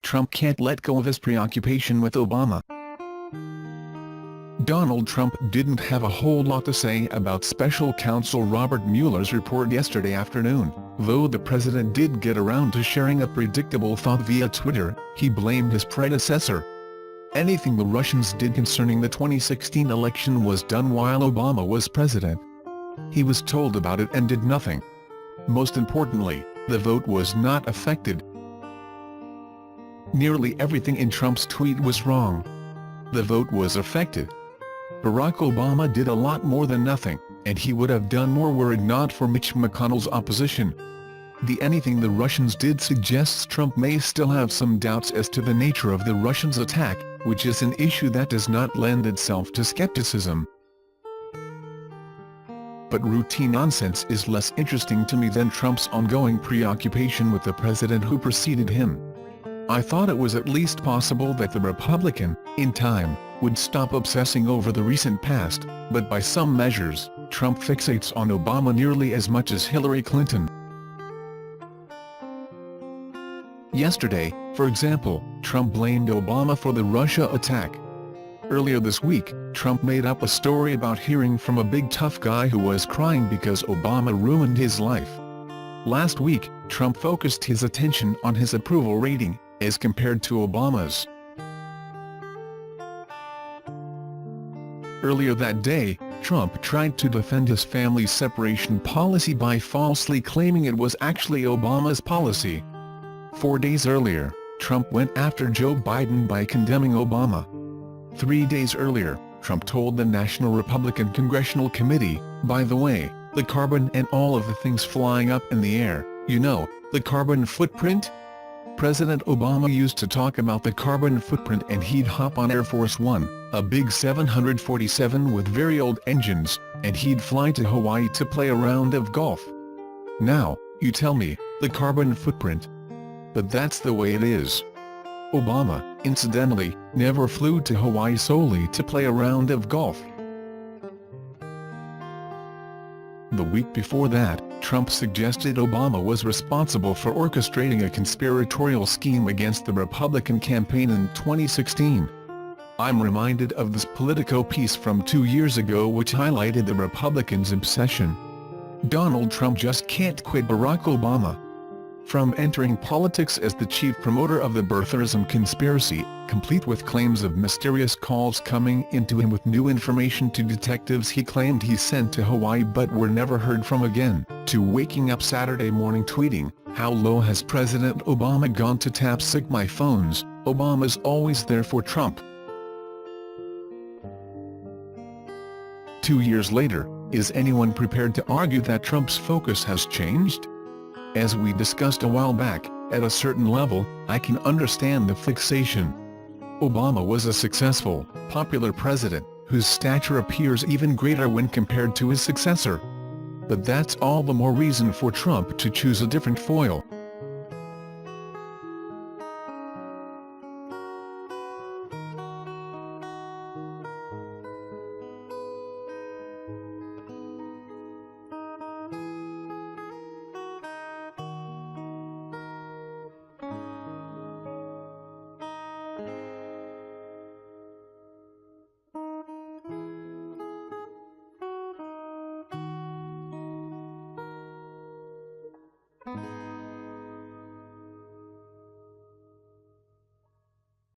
Trump can't let go of his preoccupation with Obama. Donald Trump didn't have a whole lot to say about special counsel Robert Mueller's report yesterday afternoon, though the president did get around to sharing a predictable thought via Twitter. He blamed his predecessor. Anything the Russians did concerning the 2016 election was done while Obama was president. He was told about it and did nothing. Most importantly, the vote was not affected. Nearly everything in Trump's tweet was wrong. The vote was affected. Barack Obama did a lot more than nothing, and he would have done more were it not for Mitch McConnell's opposition. The anything the Russians did suggests Trump may still have some doubts as to the nature of the Russians' attack, which is an issue that does not lend itself to skepticism. But routine nonsense is less interesting to me than Trump's ongoing preoccupation with the president who preceded him. I thought it was at least possible that the Republican, in time, would stop obsessing over the recent past, but by some measures, Trump fixates on Obama nearly as much as Hillary Clinton. Yesterday, for example, Trump blamed Obama for the Russia attack. Earlier this week, Trump made up a story about hearing from a big tough guy who was crying because Obama ruined his life. Last week, Trump focused his attention on his approval rating, as compared to Obama's. Earlier that day, Trump tried to defend his family's separation policy by falsely claiming it was actually Obama's policy. 4 days earlier, Trump went after Joe Biden by condemning Obama. 3 days earlier, Trump told the National Republican Congressional Committee, "By the way, the carbon and all of the things flying up in the air, you know, the carbon footprint?" President Obama used to talk about the carbon footprint and he'd hop on Air Force One, a big 747 with very old engines, and he'd fly to Hawaii to play a round of golf. Now, you tell me, the carbon footprint. But that's the way it is. Obama, incidentally, never flew to Hawaii solely to play a round of golf. The week before that, Trump suggested Obama was responsible for orchestrating a conspiratorial scheme against the Republican campaign in 2016. I'm reminded of this Politico piece from 2 years ago which highlighted the Republicans' obsession. Donald Trump just can't quit Barack Obama. From entering politics as the chief promoter of the birtherism conspiracy, complete with claims of mysterious calls coming into him with new information to detectives he claimed he sent to Hawaii but were never heard from again, to waking up Saturday morning tweeting, "How low has President Obama gone to tap sick my phones, Obama's always there for Trump." 2 years later, is anyone prepared to argue that Trump's focus has changed? As we discussed a while back, at a certain level, I can understand the fixation. Obama was a successful, popular president, whose stature appears even greater when compared to his successor. But that's all the more reason for Trump to choose a different foil.